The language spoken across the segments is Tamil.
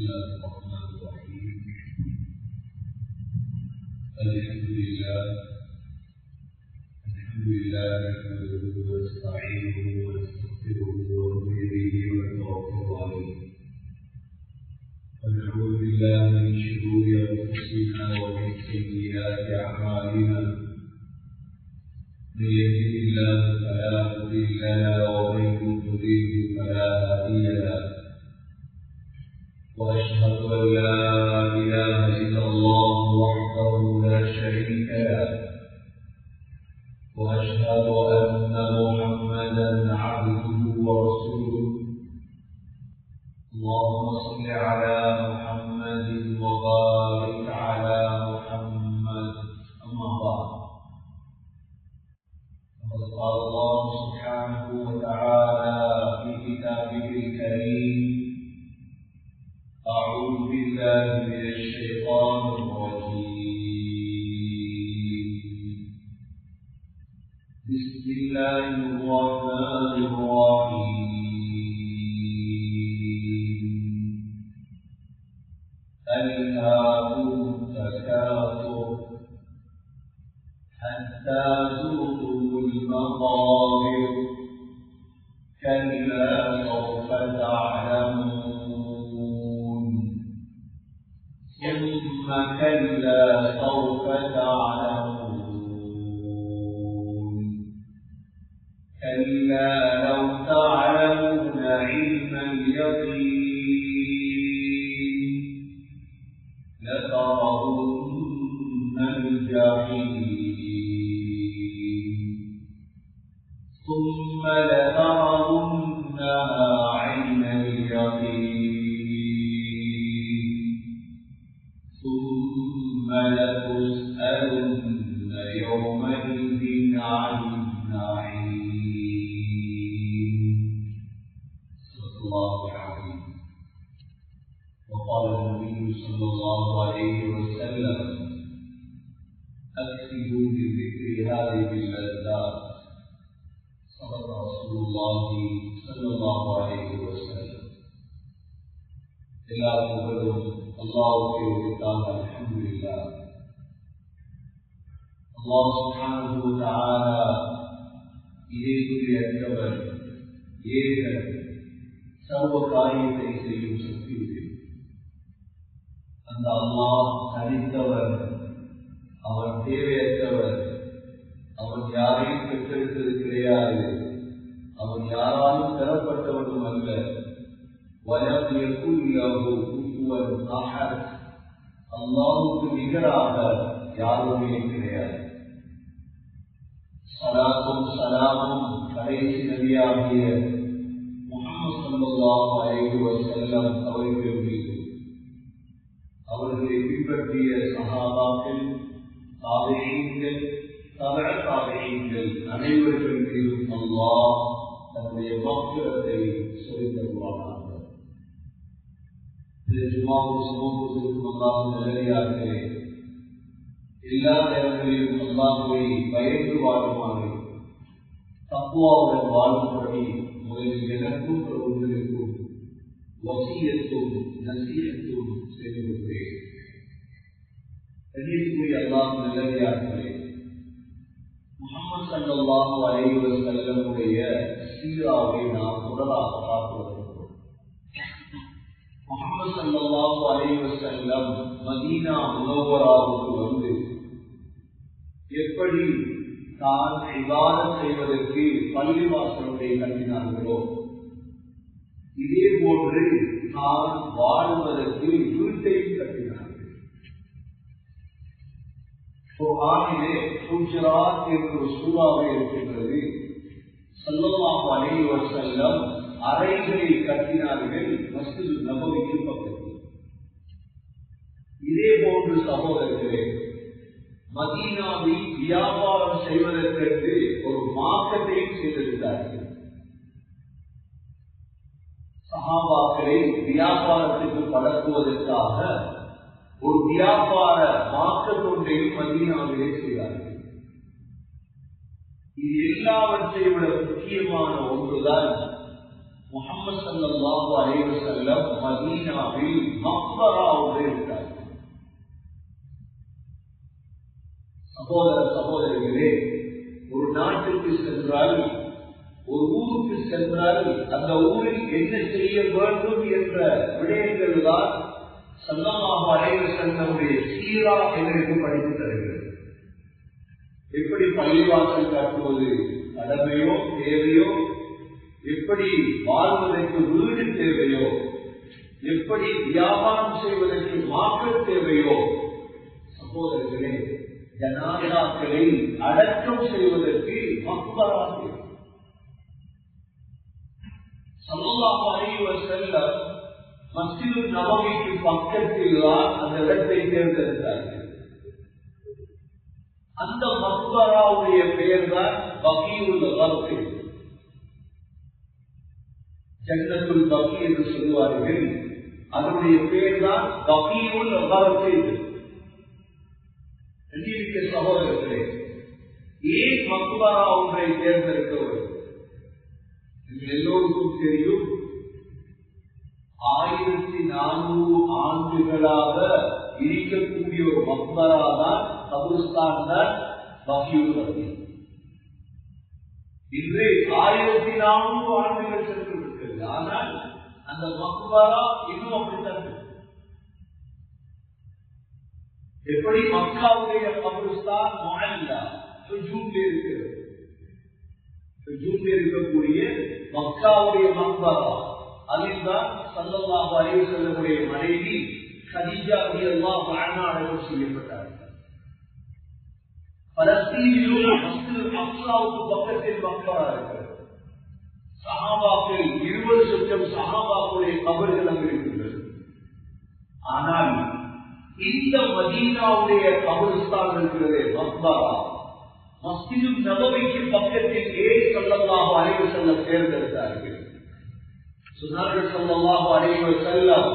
الله الرحمن الرحيم الحمد لله نحمده ونستعينه ونستغفره ونؤمن به ونتوكل عليه ونعوذ بالله من شرور انفسنا ومن سيئات اعمالنا من يهده الله فلا مضل له ومن يضلل فلا هادي له واشهد ان لا اله الا الله وحده لا شريك له واشهد ان محمدا عبده ورسوله اللهم صل على محمد وبارك على محمد اما بعد فقد قال الله سبحانه وتعالى في كتابه الكريم أعوذ بالله من الشيطان الرجيم بسم الله الرحمن الرحيم ألهاكم التكاثر حتى زرتم المقابر كلا سوف تعلمون ثم كلا سوف تعلمون كلا لو تعلمون علم اليقين لترون الجحيم ثم لترونها عين اليقين ثم لتسألن يومئذ عن النعيم صدق الله العظيم وقال النبي صلى الله عليه وسلم أكثروا بذكر هذه اللذات صدق رسول الله صلى الله عليه وسلم எல்லா புகழும் அல்லாஹ்வுக்கே உரித்தான அல்ஹம்துலில்லாஹ். அல்லாஹ் சுப்ஹானஹு வ தஆலா இறைவனற்றவர், ஏகர், சர்வ காரியத்தை செய்யும் சக்தி உடையவர். அந்த அல்லாஹ் தனித்தவர், அவன் தேவையற்றவர், அவன் யாரையும் பெற்றெடுத்தது கிடையாது, அவன் யாராலும் பெறப்பட்டவனும் அல்ல. وَلَمْ يَكُنْ لَهُ كُفُوًا أَحَدٌ அல்லாஹ்வுக்கு நிகராக யாருமே கிடையாது. ஸலாத்தும் ஸலாமும் கடைசி நபியாகிய முஹம்மது ஸல்லல்லாஹு அலைஹி வஸல்லம் அவர்கள் மீது, அவர்களை பின்பற்றிய சஹாபாக்கள், தாபிஈன்கள், தபஅ தாபிஈன்கள் அனைவர்கள் மீதும் அல்லாஹ் தன்னுடைய மக்ஃபிரத்தை சொரிந்தருள்வானாக. ஜுமாவுக்கு சமூகத்திற்கும் அல்லாஹ் நல்லடியார்களே, எல்லா நேரங்களிலும் அல்லாஹ்வை பயந்து வாழுமாறு, தக்வாவுடன் வாழும்படி முதலில் எனக்கும் உங்களுக்கும் வசியத்தும் நசீஹத்தும் செய்து கொள்கிறேன். கண்ணியத்துக்குரிய அல்லாஹ் நல்லடியார்களே, முஹம்மது ஸல்லல்லாஹு அலைஹி வஸல்லமுடைய சீராவை நாம் முதலாக பார்த்து வருகிறோம். முஹம்மது ஸல்லல்லாஹு அலைஹி வஸல்லம் மதீனா முனவ்வராவுக்கு வந்து எப்படி தான் இபாதத் செய்வதற்கு பள்ளிவாசலை கட்டினார்களோ, இதே போன்று தான் வாழ்வதற்கு வீட்டையும் கட்டினார்கள். குர்ஆனிலே ஹுஜராத் என்ற ஒரு சூறாவே இருக்கின்றது. ஸல்லல்லாஹு அலைஹி வஸல்லம் அறைகளை கட்டினார்கள் மஸ்ஜித் நபவிக்கு பக்கத்தில். இதே போன்று சகோதரர்களே, மதீனாவில் வியாபாரம் செய்வதற்கு ஒரு மார்க்கெட்டையும் செய்திருந்தார்கள். சஹாபாக்களை வியாபாரத்துக்கு பழக்குவதற்காக ஒரு வியாபார மார்க்கெட் ஒன்றையும் மதீனாவிலே செய்தார்கள். இது எல்லாவற்றை விட முக்கியமான ஒன்றுதான் முஹம்மது ஸல்லல்லாஹு அலைஹி வஸல்லம் மதீனாவில் மக்பராவில் இருந்தார். சகோதரர்களே, ஒரு நாட்டுக்கு சென்றால், ஒரு ஊருக்கு சென்றால் அந்த ஊரில் என்ன செய்ய வேண்டும் என்ற விடயங்கள் தான் ஸல்லல்லாஹு அலைஹி வஸல்லமுடைய சீரா எங்களுக்கு படித்து தருகிறது. எப்படி பள்ளிவாசல் கட்டுவது கடமையோ தேவையோ, எப்படி வாழ்வதற்கு வீடு தேவையோ, எப்படி வியாபாரம் செய்வதற்கு மார்க்கெட் தேவையோ, சகோதரர்களே ஜனாதாக்களை அடக்கம் செய்வதற்கு மக்பரா தேவை. ஸல்லல்லாஹு அலைஹி வஸல்லம் மஸ்ஜிது நபவிக்கு பக்கத்தில் தான் அந்த இடத்தை தேர்ந்தெடுத்தார்கள். அந்த மக்பராவுடைய பெயர் தான் பகீஉல் கர்கி, ஜன்னத்துல் பகீ என்று சொல்வார்கள். அதனுடைய பெயர் தான் பகீஉல் கர்கி. சகோதரர்களே, ஏன் மக்பரா ஒன்றை தேர்ந்தெடுக்க வேண்டும்? எல்லோருக்கும் தெரியும், 1400 ஆண்டுகளாக இருக்கக்கூடிய ஒரு மக்பரா தான் கபிரிஸ்தான் தான் பகீஉல் கர்கி. இன்று 1400 ஆண்டுகள் சென்று விட்டது. ஆனால் அந்த மக்பரா இன்னும் அப்படித்தான். எப்படி மக்காவுடைய கபிரிஸ்தான் முஅல்லா சுஜூத்ல இருக்கிறது, சுஜூத்ல இருக்கக்கூடிய மக்காவுடைய மக்பரா, அதில்தான் ஸல்லல்லாஹு அலைஹி வஸல்லமுடைய மனைவி கதீஜா ரலியல்லாஹு அன்ஹா அடக்கம் செய்யப்பட்டார்கள். பலஸ்தீனில் மஸ்ஜிதுல் அக்ஸாவுக்கு பக்கத்தில் மக்பரா இருக்கிறது. சஹாபாக்கள் 20,000 சஹாபாக்களுடைய கபர்கள் அங்கு இருக்கின்றது. ஆனால் இந்த மதீனாவுடைய கபிரிஸ்தான் இருக்கிறது மக்பரா, மஸ்ஜிது நபவிக்கு பக்கத்தில் ஏன் ஸல்லல்லாஹு அலைஹி வஸல்லம் தேர்ந்தெடுத்தார்கள்? சொன்னார்கள் ஸல்லல்லாஹு அலைஹி வஸல்லம்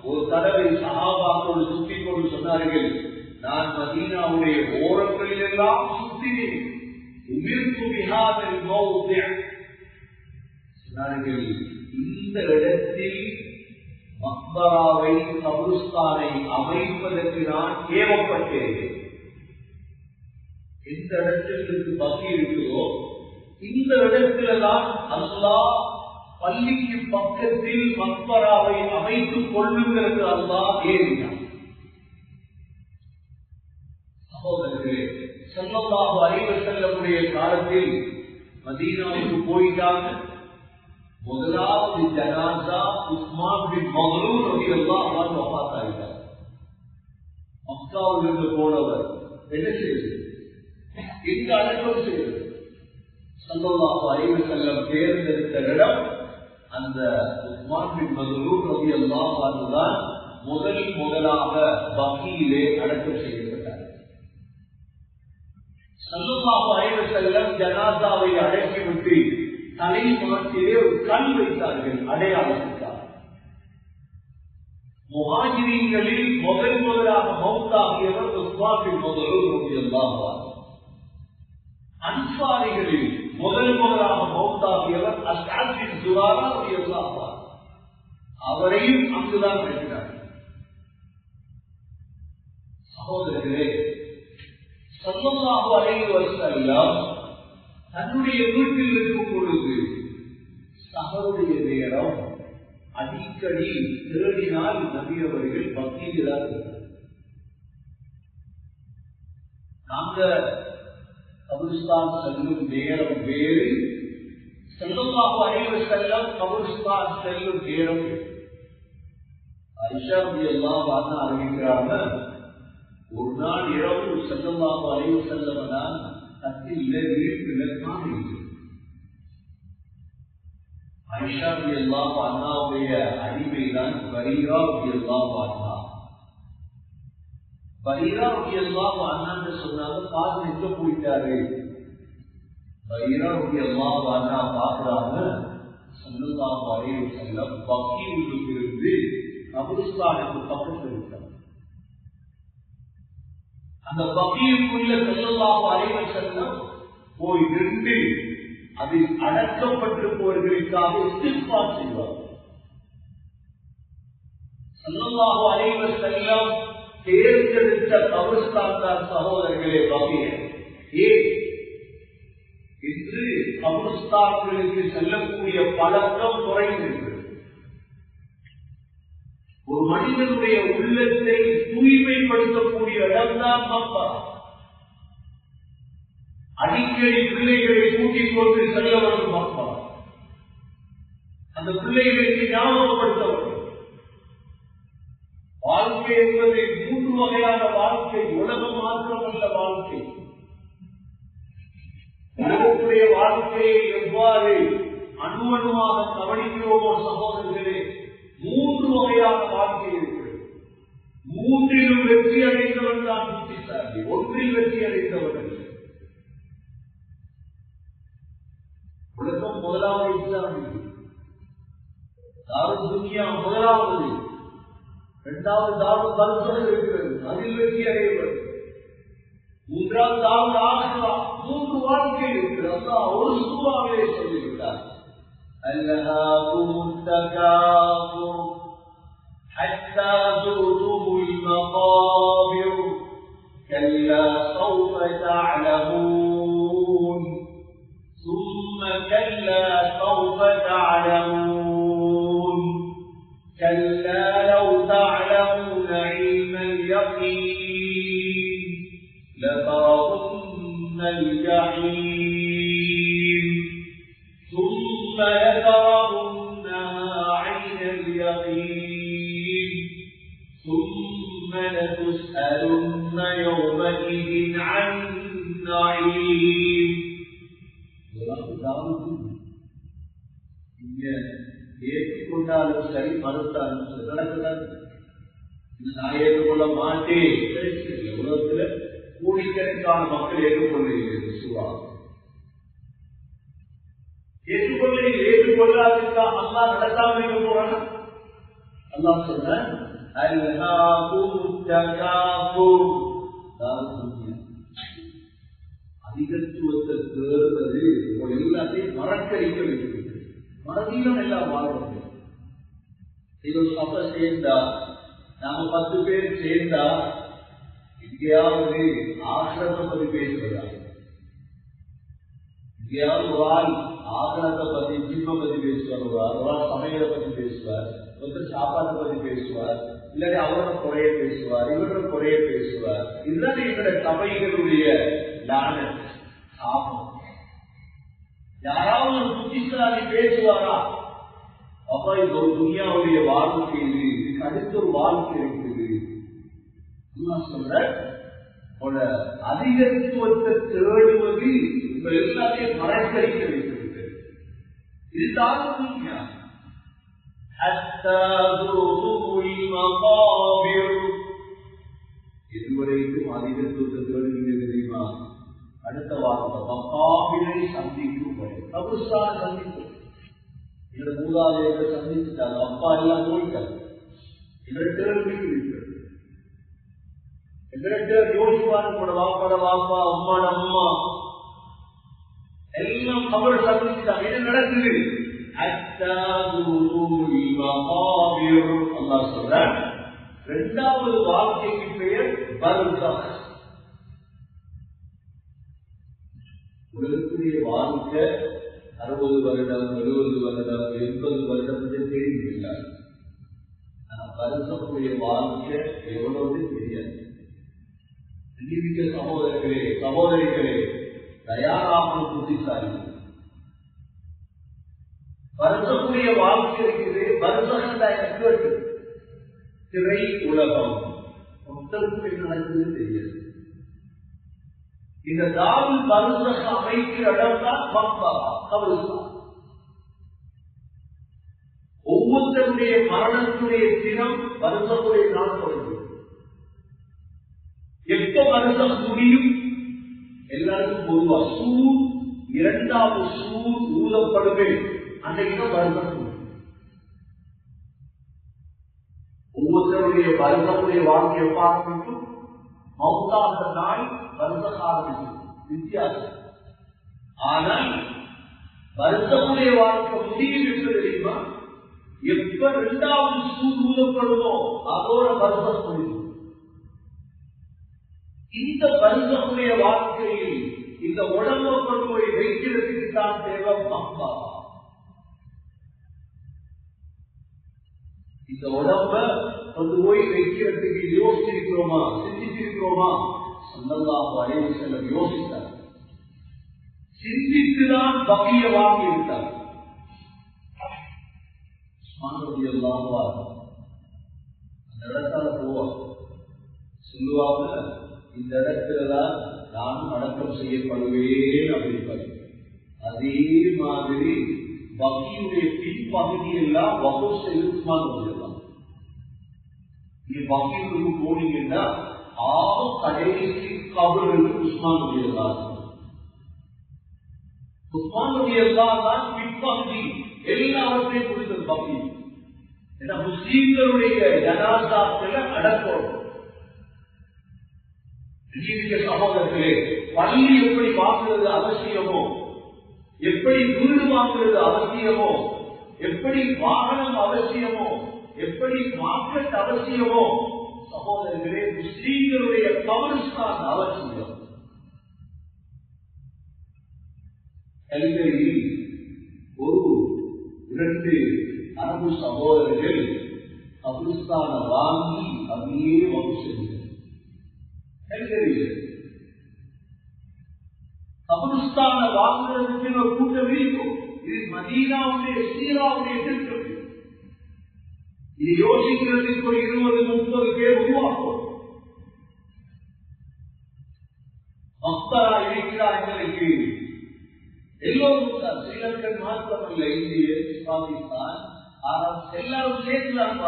ஒரு தடவை சஹாபாக்களோடு சுற்றிக் கொண்டு சொன்னார்கள், நான் மதீனாவுடைய ஓரங்களில் எல்லாம் சுற்றினேன். உமிர்து பிஹாதில் மௌதி', சொன்னார்கள் இந்த இடத்தில் மக்பராவை கபிரிஸ்தானை அமைப்பதற்கு நான் ஏவப்பட்டேன். எந்த இடத்திற்கு பகி இருக்குதோ இந்த இடத்தில்தான் அல்லாஹ் பள்ளிக்கு பக்கத்தில் மக்பராவை அமைத்துக் கொள்ளுங்கிறது அல்லாஹ் ஏறினார். சகோதரர்களே, ஸல்லல்லாஹு அலைஹி வஸல்லமுடைய காலத்தில் மதீனாவுக்கு போயிட்டாங்க. முதலாவது ஜனாஸா உஸ்மான் பின் மக்லூன் ரலியல்லாஹு அன்ஹு வஃபாத்தாயிட்டார். மக்காவிலிருந்து போனவர் என்ன செய்வது? எங்கு அடக்கம் செய்வது? ஸல்லல்லாஹு அலைஹி வஸல்லம் தேர்ந்தெடுத்த இடம் அந்த உஸ்மான் பின் மக்லூன் ரலியல்லாஹு அன்ஹு தான் முதலாக பகீயிலே அடக்கம் செய்யப்பட்டார். ஸல்லல்லாஹு அலைஹி வஸல்லம் ஜனாஸாவை அடக்கிவிட்டு தலை மாற்றிலே ஒரு கல் வைத்தார்கள் அடையாளத்துக்காக. முஹாஜிரீன்களில் முதலாக மௌத்தாகியவர் உஸ்மான் பின் மக்லூன் ரலியல்லாஹு அன்ஹு. அன்சாரிகளில் முதலாக மௌத்தாகியவர் அஸ்அத் பின் சுராரா ரலியல்லாஹு அன்ஹு. அவரையும் அங்குதான் வைக்கிறார்கள். சகோதரர்களே, ஸல்லல்லாஹு அலைஹி வஸல்லம் தன்னுடைய வீட்டில் இருக்கும் பொழுது சஹருடைய நேரம் அடிக்கடி தேடினால் நபி அவர்கள் பக்தியிலாக நாங்க கபிரிஸ்தான் செல்லும் நேரம் வேறு, ஸல்லல்லாஹு அலைஹி வஸல்லம் கபிரிஸ்தான் செல்லும் நேரம் வேறு. ஆயிஷா ரலியல்லாஹு அன்ஹா அறிவிக்கிறாங்க, ஒரு நாள் இரவு ஸல்லல்லாஹு அலைஹி வஸல்லம் தான் கத்தில வீட்டில் காணவில்லை. ஆயிஷா ரலியல்லாஹு அன்ஹாவுடைய அடிமைதான் பரீரா ரலியல்லாஹு அன்ஹா. பரீரா ரலியல்லாஹு அன்ஹா சொன்னாங்க, பாத்து எங்க போயிட்டாரு? பரீரா ரலியல்லாஹு அன்ஹா பார்க்கறாங்க, ஸல்லல்லாஹு அலைஹி வஸல்லம் பக்கீவுக்கு இருந்து கபிரிஸ்தானுக்கு பக்கத்தில் இருக்காங்க. அந்த பகீவுக்குள்ள ஸல்லல்லாஹு அலைஹி வஸல்லம் போய் நின்று அதில் அடக்கப்பட்டிருப்பவர்களுக்காக இஸ்திக்ஃபார் செய்வார். ஸல்லல்லாஹு அலைஹி வஸல்லம் தேர்ந்தெடுத்த கபர்ஸ்தான் தான் சகோதரர்களே வகைய. ஏன் இன்று கபர்ஸ்தான்களுக்கு செல்லக்கூடிய பழக்கம் குறைந்திருக்கிறது. ஒரு மனிதனுடைய உள்ளத்தை தூய்மைப்படுத்தக்கூடிய இடம்தான் மக்பரா. அடிக்கடி பிள்ளைகளை கூட்டிக் கொண்டு செல்ல வேண்டும் மக்பரா. அந்த பிள்ளைகளுக்கு ஞாபகப்படுத்த வேண்டும். வாழ்க்கை என்பது 3 வகையான வாழ்க்கை. உலகம் மாத்திரமல்ல வாழ்க்கை. உலகத்துடைய வாழ்க்கையை எவ்வாறு அணுவணுவாக கவனிக்கிறோமோ சகோதரர்களே, 3 வகையான வாழ்க்கை இருக்கிறது. 3லும் வெற்றி அடைந்தவன் தான் புத்திசாலி, ஒன்றில் வெற்றி அடைந்தவர்கள். உலகம் முதலாவது இஸ்லாமிய, தாரு துன்யா முதலாவது, 2வது தாரு பர்சல் இருக்கிறது, அதில் வெற்றி அடைவது, 3வது தாரு ஆஹிரா. 3 வாழ்க்கை இருக்கிறது. அல்லாஹ் ஒரு சூறாவிலே சொல்லிவிட்டார். ألهاكم التكاثر حتى زرتم المقابر كلا سوف تعلمون ثم كلا سوف تعلمون كلا لو تعلمون علم اليقين لترون الجحيم ثم لترونها عين اليقين ثم لتسألن يومئذ عن النعيم. ஏற்றுக்கொண்டாலும் சரி, மறுத்தாலும் சரி நடக்குதான். நான் ஏற்றுக்கொள்ள மாட்டேன். உலகத்தில் கோடிக்கணக்கான மக்கள் ஏற்றுக்கொள்ளுகிறது. சுவா ஏற்றுக்கொள்ளாதிருக்கா அல்லா நடத்தாம போறாங்க. அல்லா சொல்ற அதிகத்துவத்தை தேர்வது எல்லாத்தையும் மறக்கடிக்க வைக்கிறது. மனதீனம் எல்லாம் வாழ்வது. இது ஒரு சபை சேர்ந்தா, நாம 10 பேர் சேர்ந்தா எங்கேயாவது ஆசிரத்தை பத்தி பேசுவதா, எங்கேயாவது ஒரு ஆள் ஆகலத்தை பத்தி ஜிம்மை பத்தி பேசுவார், ஒரு ஆள் சமையலை பத்தி பேசுவார், ஒருத்தர் சாப்பாட்டை பத்தி பேசுவார், இல்லாட்டி அவரோட குறைய பேசுவார், இவரோட குறைய பேசுவார். இதுதான் எங்களுடைய சபைகளுடைய சாபம். யாராவது ஒரு புத்திசாலி பேசுவாரா, அப்பா இது ஒரு துனியாவுடைய வாழ்க்கை, இதுக்கு அடுத்த ஒரு வாழ்க்கை இருக்குது. சொல்ற அதிகத்துவத்தை தேடுவது உங்கள் எல்லாத்தையும் மறக்கடிக்க வைத்திருக்கு. இதுதான் துனியா. இதுவரைக்கும் அதிகத்துவத்தை தேடுவீங்க தெரியுமா? அடுத்த வார்த்தை மக்காபிலை சந்திக்கும் வரை கபுஸ்தான சந்திக்கும். எங்களை மூதாதையரை சந்திச்சுட்டாங்க, அப்பா எல்லாம் போயிட்டாங்க. எங்கள்கிட்ட யோசிப்பாரு, கூட வாப்பாட வாப்பா, அம்மாட அம்மா எல்லாம் கபரை சந்திச்சுட்டாங்க. என்ன நடக்குது? அல்லாஹ் சொல்ற 2வது வாழ்க்கைக்கு பெயர் பர்ஸக். உலகத்துடைய வாழ்க்கை 60 வருடம், 70 வருடம், 80 வருடம் தெரியவில்லை. பர்ஸக்குடைய வாழ்க்கை எவ்வளவு தெரியாது. சகோதரர்களே, சகோதரிகளே, தயாராகும் புத்திசாலி. பர்ஸக்குடைய வாழ்க்கை இருக்குது. பர்ஸக் திரை உலகம் மக்களுக்கு என்ன நடக்குது தெரியாது. இந்த தாருல் பர்ஸக் அமைக்கிற இடம் தான் மக்பரா, கபர்ஸ்தான். ஒவ்வொருத்தருடைய மரணத்துடைய தினம் பர்ஸக்குடைய நாள் தொடங்குது. எப்ப பர்ஸக் முடியும்? எல்லாருக்கும் பொதுவா சூர் 2வது சூர் ஊதப்படுமே அன்றைக்குதான் பர்ஸக் முடியும். ஒவ்வொருத்தருடைய பர்ஸக்குடைய வாழ்க்கையை பார்க்கும் மௌத்தான நாள் பர்ஸக் ஆரம்பிக்கும். வித்தியாசம். ஆனால் வருஷமுடைய வாழ்க்கை முடியும் என்று தெரியுமா? எப்ப இரண்டாவது சூடு ஊதப்படுமோ அதோட வருஷம் முடியும். இந்த வருஷமுடைய வாழ்க்கையில் இந்த உடம்பை கொண்டு போய் வைக்கிறதுக்கு தான் தேவை மப்பா. இந்த உடம்ப கொண்டு போய் வைக்கிறதுக்கு யோசிச்சிருக்கிறோமா, சிந்திச்சிருக்கிறோமா? ஸல்லல்லாஹு அலைஹி வஸல்லம் யோசித்தார். சிந்தித்துதான் பகிய வாங்கி இருந்தார். அந்த இடத்தால போவார், சொல்லுவாங்க, இந்த இடத்துலதான் நானும் அடக்கம் செய்யப்படுவேன் அப்படிப்பாரு. அதே மாதிரி வகியுடைய பின்பகுதியெல்லாம் வகுப்பு செலுத்துமான். நீங்க வகியுக்கு போனீங்கன்னா கடைசி கபர்களுக்கு உஸ்மான் தான் பின்பகுதி எல்லாவற்றையும் கொடுத்தது பகுதி. ஏன்னா முஸ்லீம்களுடைய ஜனாசாக்களை அடக்கம். சகோதரர்களே, பள்ளி எப்படி வாங்குறது அவசியமோ, எப்படி வீடு வாங்குறது அவசியமோ, எப்படி வாகனம் அவசியமோ, எப்படி மார்க்கெட் அவசியமோ, சகோதரர்களே முஸ்லீம்களுடைய கபரிஸ்தான் அவசியம். கல்வியில் ஒரு 2 அரபு சகோதரர்கள் கபரிஸ்தான வாங்கி அப்படியே வகுப்பு செய்தார். கபரிஸ்தான வாங்குறதுக்கு ஒரு கூட்டம் இருக்கும். இது மதீனாவுடைய சீராவுடைய திட்டம். இது யோசிக்கிறதுக்கு ஒரு 20-30 பேர் உருவாக்கும். மக்பரா இருக்கிறார்களுக்கு எல்லோரும் ஸ்ரீலங்கன் மாத்திரமல்ல, இந்திய, பாகிஸ்தான், அரபு எல்லாரும் சேர்த்துதான்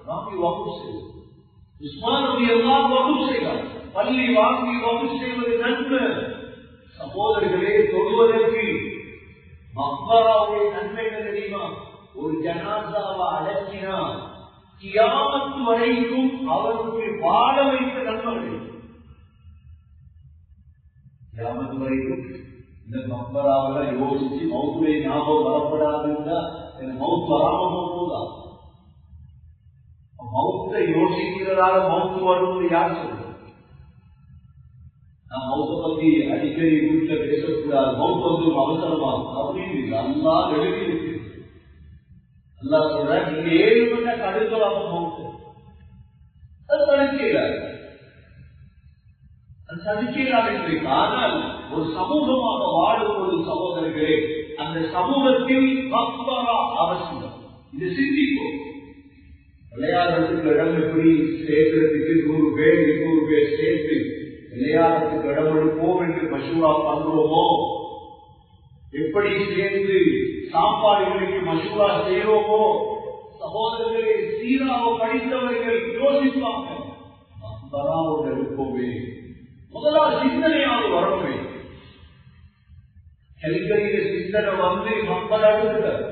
வாங்கி வகுப்பு செய்வது. உஸ்மான் ரலியல்லாஹு வகுப்பு செய்வார். பள்ளி வாங்கி வகுப்பு செய்வது நன்மை. சகோதரர்களே, தொழுவதற்கு மக்பராவுடைய நன்மை என்ன தெரியுமா? ஒரு ஜனாசாவை அடக்கினா கியாமத்து வரைக்கும் அவருக்கு வாழ வைத்த நன்மை. கியாமத்து வரைக்கும் இந்த மக்பராவெல்லாம் யோசிச்சு மௌத்துடைய ஞாபகம் வரப்படாதுன்னா மௌத்து வராம போதா? மௌத்தை யோசிக்கிறதால மௌத்து வருவது யார் சொல்றது? நான் மௌத்தை பத்தி அடிக்கடி வீட்டுல பேசக்கூடாது, மௌத்து வந்து அவசரமா அப்படின்னு இல்லை. அல்லாஹ் எழுதி இருக்கு. அல்லாஹ் சொல்ற, நீங்க 7 மணி தடுக்கலாம் மௌத்து. அது தடுக்கிறார் என்று. ஆனால் ஒரு சமூகமாக வாழும் ஒரு சகோதரர்களே, அந்த சமூகத்தில் மக்பரா அவசியம். இது சிந்திக்கும். விளையாடுறதுக்கு இடம் எப்படி சேர்க்கிறதுக்கு 100 பேர் 200 பேர் சேர்த்து விளையாடுறதுக்கு இடம் எடுப்போம் என்று மசூரா பண்றோமோ, எப்படி சேர்ந்து சாப்பாடுகளுக்கு மசூரா செய்யறோமோ, சகோதரர்களே சீராவை படித்தவர்கள் யோசிப்பாங்க, மக்பராவோட இருப்போமே. முதலாவது சிந்தனையாக வரவே கல்கரியில சிந்தனை வந்து மக்பரா இருக்கிறார்.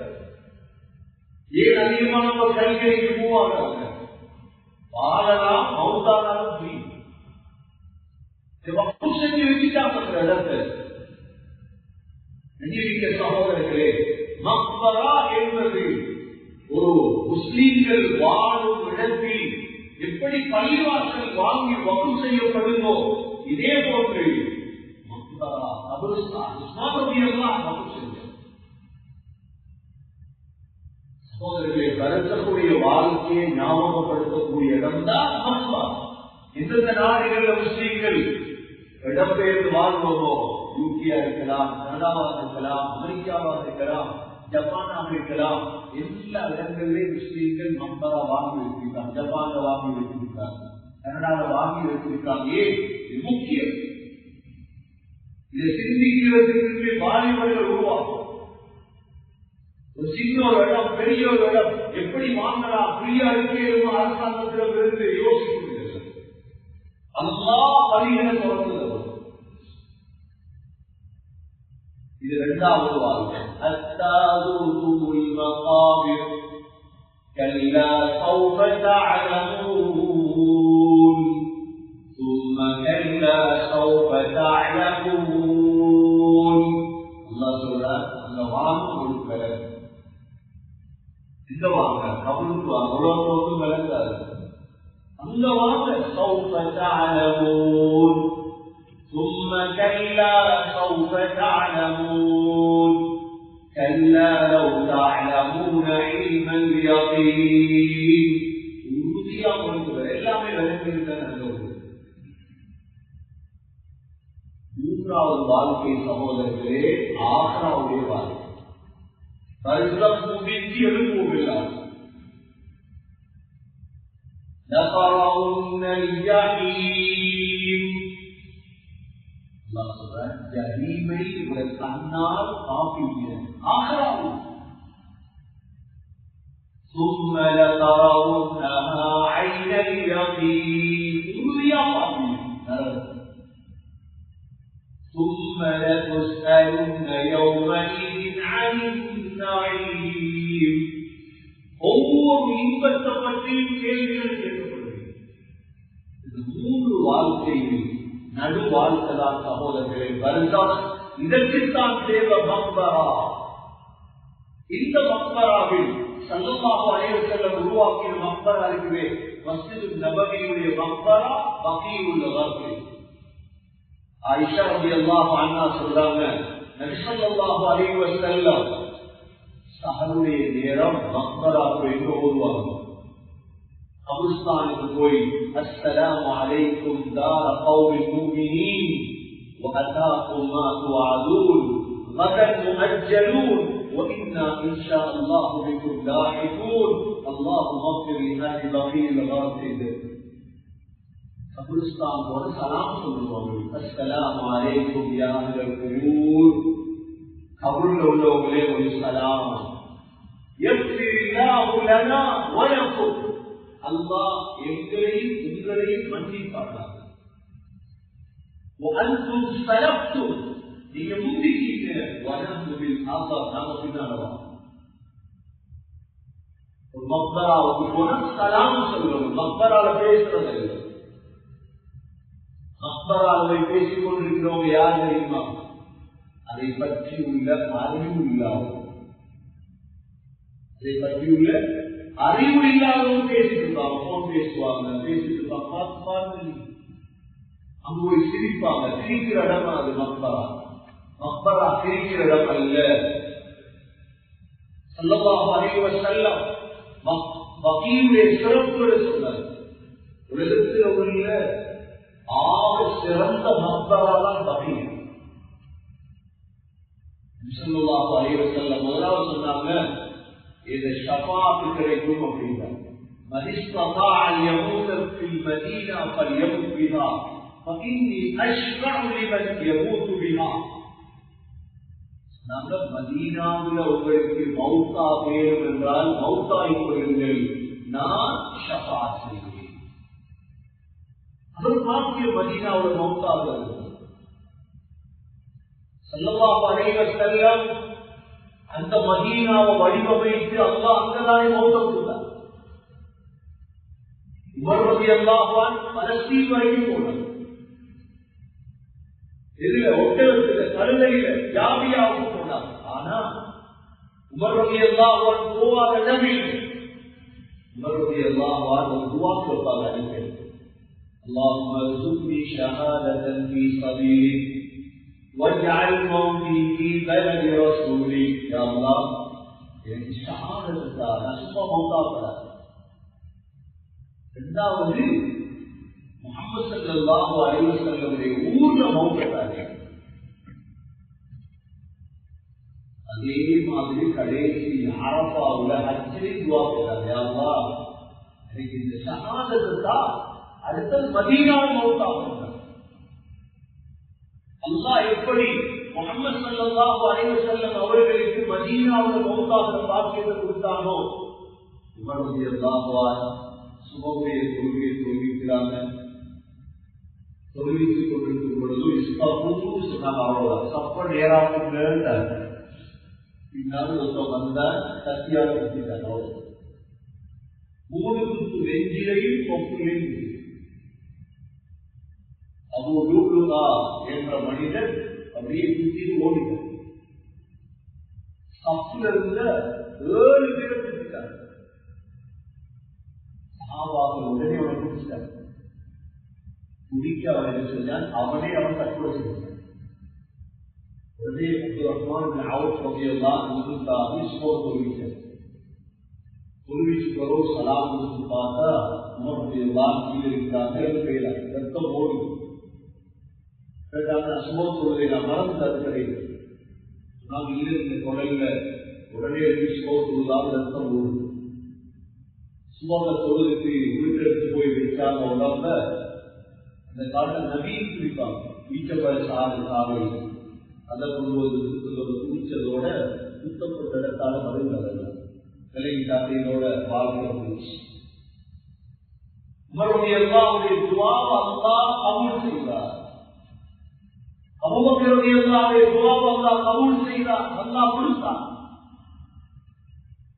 ஏன் அதிகமான கல்விக்கு மூவாங்க? வாழலாம், மௌத்தானாலும் செஞ்சு வச்சுட்டாங்க இடத்தை. சகோதரர்களே, மக்பரா என்பது ஒரு முஸ்லீம்கள் வாழும் இடத்தில் எப்படி பள்ளிவாசல் வாங்கி வகு செய்யப்படுமோ, இதே போன்று மக்பரா கபரிஸ்தான் இஸ்லாமியெல்லாம் வகு செய்ய. சகோதரர்களை வருத்தக்கூடிய வாழ்க்கையை ஞாபகப்படுத்தக்கூடிய இடம்தான் மக்பரா. எந்தெந்த நாடுகளில் முஸ்லீம்கள் இடம்பெயர்ந்து வாழ்வோமோ, யூகேயா இருக்கலாம், கனடாவாக இருக்கலாம், அமெரிக்காவாக இருக்கலாம், ஜப்பானாக இருக்கலாம், எல்லா இடங்களிலேயும் முஸ்லீம்கள் மக்பரா வாங்கி வைத்திருக்காங்க. ஜப்பான்ல வாங்கி வைத்திருக்காங்க, கனடாவில் வாங்கி வைத்திருக்காங்க. ஏன் இது முக்கியம்? இதை சிந்திக்கிறதுக்கு வாலிபர்கள் உருவாகும். ஒரு சின்ன ஒரு இடம், பெரிய ஒரு இடம் எப்படி வாங்கலாம், ஃப்ரீயா இருக்கேன் அரசாங்கத்திலிருந்து யோசிக்கிறது. அல்லாஹ் வழிகளை தொடர்ந்து இது 2வது வாழ்க்கை. அத்தாதுல் மகாபிர் கல்லா சௌஃப தஅலமூன் ثم كلا سوف تعلمون. அல்லாஹ் சொல்றார், அந்த அங்க வாங்க سوف تعلمون ثم كلا سوف تعلمون كلا لو تعلمون علم اليقين உறுதியா கொண்டு எல்லாமே விளங்குகின்றன. மூன்றாவது வாழ்க்கை சகோதரர்களே ஆக்ராவுடைய வாழ்க்கை. பரிசுத்தம் முடித்து எழுப்புகிறார். لَتَرَوُنَّ الْجَحِيمَ அல்லாஹ் சொல்றார், ஜஹீமை உங்கள் கண்ணால் பார்ப்பீங்க. ஆக்ராவில் ثُمَّ لَتَرَوُنَّهَا عَيْنَ الْيَقِينِ உறுதியா பார்ப்பீங்க. ثُمَّ لَتُسْأَلُنَّ يَوْمَئِذٍ عَنِ النَّعِيمِ ஒவ்வொரு இன்பத்தை பற்றியும் கேள்விகள் கேட்கப்படுகிறது. இந்த மூன்று வாழ்க்கையில் நடு வாழ்க்கைதான் சகோதரர்களை வருடம். இதற்குத்தான் தேவை மக்பரா. இந்த மக்பராவில் ஸல்லல்லாஹு அலைஹி வஸல்லம் உருவாக்கிய மக்பரா இருக்குவே, மஸ்ஜிது நபவியுடைய மக்பரா பகீஉல் கர்கி. ஆயிஷா ரலியல்லாஹு அன்ஹா சொல்றாங்க, நபி ஸல்லல்லாஹு அலைஹி வஸல்லம் சஹருடைய நேரம் மக்பராவுக்கு எங்க ஓடுவாங்க, கபிரிஸ்தானுக்கு போய் அஸ்ஸலாமு அலைக்கும் தார கௌமில் முஃமினீன் وأتاكم ما توعدون غدا مؤجلون وإنا إن شاء الله بكم لاحقون اللهم اغفر لأهل بقيع الغارقين. கபிரிஸ்தான் போல சலாம் சொல்லுவாங்க, அஸ்ஸலாமு அலைக்கும் யா அஹ்லல் குபூர், கபூர்ல உள்ளவங்களே ஒரு சலாம். யக்ஃபிரில்லாஹு லனா வ லக்கும், அல்லாஹ் எங்களையும் உங்களையும் மன்னிப்பார்கள். وأنتم سلفتم, நீங்க முந்திட்டீங்க. وَنَحْنُ بِالْآخِرَةِ, நாங்க பின்னாலவா. ஒரு மக்பராவுக்கு போனா சலாம் சொல்லுவாங்க, மக்பரால பேசுறது இல்லை. மக்பராவை பேசிக் கொண்டிருக்கிறவங்க யார் தெரியுமா? அதை பற்றி உள்ள அறிவு இல்லாதவங்க. அதை பற்றியுள்ள அறிவு இல்லாதவங்க பேசிட்டு இருப்பாங்க, போன் பேசுவாங்க, பேசிட்டு இருப்பாங்க, பார்த்து பார்த்து அங்கு போய் சிரிப்பாங்க. சிரிக்கிற இடம் அது மக்பரா. மக்பரா சிரிக்கிற இடம் அல்ல. ஸல்லல்லாஹு அலைஹி வஸல்லம் பகீயுடைய சிறப்புகளை சொன்னார். உலகத்தில் உள்ள ஆக சிறந்த மக்பரா தான் பகீ. ஸல்லல்லாஹு அலைஹி வஸல்லம் முதலாவது சொன்னாங்க, இது ஷஃபாஅத் கிடைக்கும் அப்படின்றாங்க. மன் இஸ்ததா அன் யமூத ஃபில் மதீனா ஃபல்யமுத் பிஹா فإني أشفع لمن يموت بها. நாங்க மதீனாவில் உங்களுக்கு மௌத்தா வேணும் என்றால் மௌத்தாய் கொள்ளுங்கள், நான் ஷஃபாஅத் செய்கிறேன். அவர் பார்க்கிய மதீனாவில் மௌத்தாக ஸல்லல்லாஹு அலைஹி வஸல்லம் அந்த மதீனாவை வடிவமைத்து அல்லாஹ் அங்கதானே மௌத்த கொடுத்தார். உமர் ரலியல்லாஹு அன்ஹு பலஸ்தீன் வரைக்கும் போனார். இதுல ஒட்டகத்துல கழுதையில ஜாபியாவுக்கு போனார். ஆனா உமர் ரலியல்லாஹு அன்ஹு போவாத இடமில் உமர் ரலியல்லாஹு அன்ஹு துஆ கேட்பாங்க. اللهم ارزقني شهادة في سبيلك واجعل موتي في بلد رسولك. يا الله எனக்கு ஷஹாதத்தா நசுமா மௌத்தாப்படா. இரண்டாவது முஹம்மது ஸல்லல்லாஹு அலைஹி வஸல்லம் ஊர்ல மௌத்தாங்க. அதே மாதிரி கடைசி அரஃபாவுல ஹஜ்ஜிலே துஆ கேட்டாங்க, யா அல்லாஹ் எனக்கு இந்த ஷஹாதத்தா அடுத்தது மதீனாவில் மௌத்தாங்க. அல்லாஹ் எப்படி முஹம்மது ஸல்லல்லாஹு அலைஹி வஸல்லம் அவர்களுக்கு மதீனாவில் மௌத்தாகிற பாக்கியத்தை கொடுத்தானோ, உமர் ரலியல்லாஹு அன்ஹு சுபஹுடைய தொழுகையை தொழுகிறாங்க. தொழுவித்துக் கொண்டிருக்கும் பொழுது இஸ்தஃபு சொன்னாங்க. அவ்வளவுதான், சப்ப நேராக பின்னால் ஒருத்தம் வந்தால் கத்தியால குத்திட்டாங்க. அவ்வளவு 3 குத்து நெஞ்சிலையும் கொப்பிலையும். அபூ லூலுஆ என்ற மனிதன் அப்படியே குத்தி ஓடினார். சப்புல இருந்த 7 பேரை குத்திட்டார். சஹாபாக்கள் உடனே அவனை குடிச்சிட்டாங்க. குடிக்க அவன் என்ன செஞ்சான், அவனே அவன் தற்கொலை செய்தான். உடனே அப்துல் ரஹ்மான் அவுஃப் ரலியல்லாஹு அன்ஹு தொழுவிச்சார். தொழுவிச்சு பிறகு சலாம் கொடுத்து பார்த்தா உமர் ரலியல்லாஹு கீழே இருக்கிறாங்க. பெயர் ரத்தம் ஓடு சுமம் தொழுதை நான் மறந்து அது கிடையாது. நாம் இல்லை இந்த குரல்ல உடனே சுமம் தொழுதான் ரத்தம் ஓடு. சுமந்த தொழுதுக்கு வீட்டெடுத்து போய் வச்சாங்க. உடம்ப அந்த காலத்தில் நவீன் குடிப்பாங்க. வீச்சப்பட சாவை அதை கொண்டு வந்து குடிச்சதோட சுத்தப்பட்ட இடத்தால மருந்து விலகி தாத்தையோட வாழ்க்கை இருந்துச்சு. உமருடைய அல்லாஹ்வுடைய துஆவை அல்லாஹ் கபூல் செய்தார். அபூபக்கருடைய அல்லாஹ்வுடைய துஆவை அல்லாஹ் கபூல் செய்தார். அல்லாஹ் கொடுத்தார்.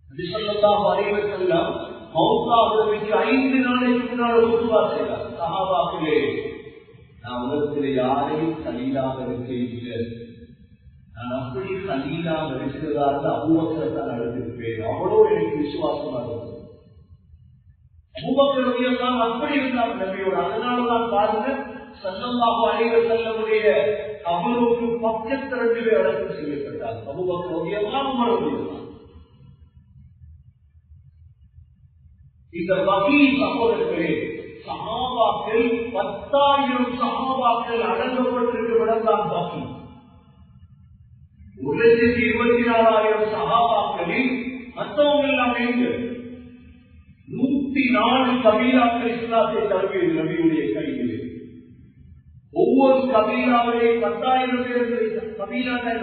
நபி ஸல்லல்லாஹு அலைஹி வஸல்லம் மௌத்தாவுக்கு 5 நாளைக்கு முன்னால் உதுவா செய்தார். சஹாபாக்களே, நான் உலகத்தில் யாரையும் கலீலாக இருக்க இல்லை. நான் அப்படி கலீலாக இருக்கிறதாக அபூபக்கரைத்தான் நடந்திருப்பேன். அவ்வளோ எனக்கு விசுவாசமாக இருந்தது. அபூபக்கரையெல்லாம் அப்படி இருந்தார் நபியோடு. அதனாலதான் பாருங்க, ஸல்லல்லாஹு அலைஹி வஸல்லமுடைய அவருக்கு பக்கத்து 2 பேர் அடக்கம் செய்யப்பட்டார். அபூபக்கரையெல்லாம் உமர். இந்த வகை சகோதரர்களே, சஹாபாக்கள் 10,000 சஹாபாக்கள் அடங்கப்பட்டிருக்கும் இடம்தான் வகை. 1,24,000 சஹாபாக்களில் மற்றவங்க எல்லாம் எங்க 104 கபீலாக்கள் இஸ்லாத்தை தழுவியது நபியுடைய கையில். ஒவ்வொரு கபீலாவிலே 10,000 பேர் கபீலாக்கள்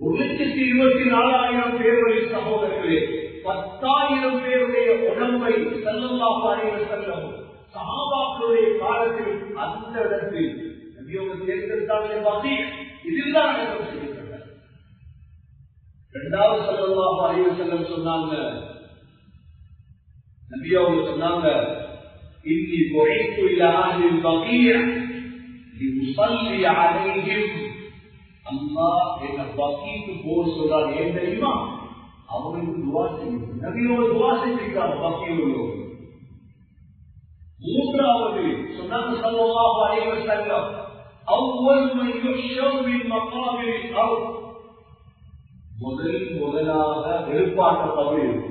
1,24,000 பேர்களின் சகோதரர்களே, 10,000 பேருடைய உடம்பை ஸல்லல்லாஹு அலைஹி வஸல்லம் சஹாபாக்களுடைய காலத்தில் அந்த இடத்தில் தேர்ந்தெடுத்தாலே பாக்கி இதுதான் அடக்கம் செய்யப்பட்டது. 2வது ஸல்லல்லாஹு அலைஹி வஸல்லம் சொன்னாங்க, நபியோடு சொன்னாங்க, இன்னி புஇத்து இலா அஹ்லில் பகீஅ லியுஸல்லி அலைஹிம். அல்லாஹ் என்ன பகீக்கு போக சொல்றார். ஏன் தெரியுமா? அவங்களுக்கு துஆ செய்யணும். நபியோடு துஆ செஞ்சிருக்காங்க பகீயோடு. 3வது சொன்னாங்க ஸல்லல்லாஹு அலைஹி வஸல்லம், அவ்வல் மன் யுஹ்ஷர் மின் மகாபிரில் அர்த். முதலாக எழுப்பாட்டப்படும்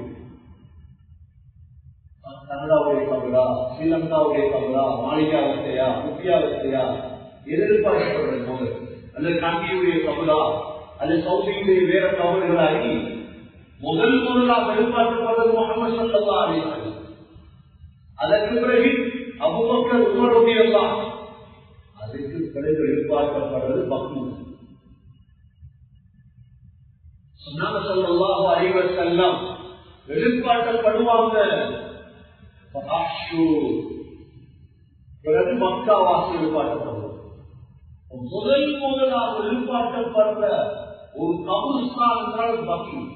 கனடாவுடைய கபரா, ஸ்ரீலங்காவுடைய கபரா, மாளிகாவத்தையா, முக்கியாவத்தையா எதிர்பார்க்கப்படுறது முதல், அல்லது கண்டியுடைய கபரா, அல்லது சவுதியுடைய வேற கபர்களாகி முதலாக எதிர்பார்க்கப்படுறது முஹம்மது ஸல்லல்லாஹு அலைஹி வஸல்லம். அதற்கு பிறகு அபூபக்கர், உமர் ரலியல்லாஹு அன்ஹு. அதுக்கு பிறகு எதிர்பார்க்கப்படுறது பக்தூர். சொன்னாங்க ஸல்லல்லாஹு அலைஹி வஸல்லம், எதிர்பார்க்கப்படுவாங்க பிறகு மக்கா வாசி எதிர்பார்க்கப்படுவாங்க. முதலாக எதிர்பார்க்கப்படுற ஒரு கபூர்ஸ்தான் என்றால் பக்தூர்.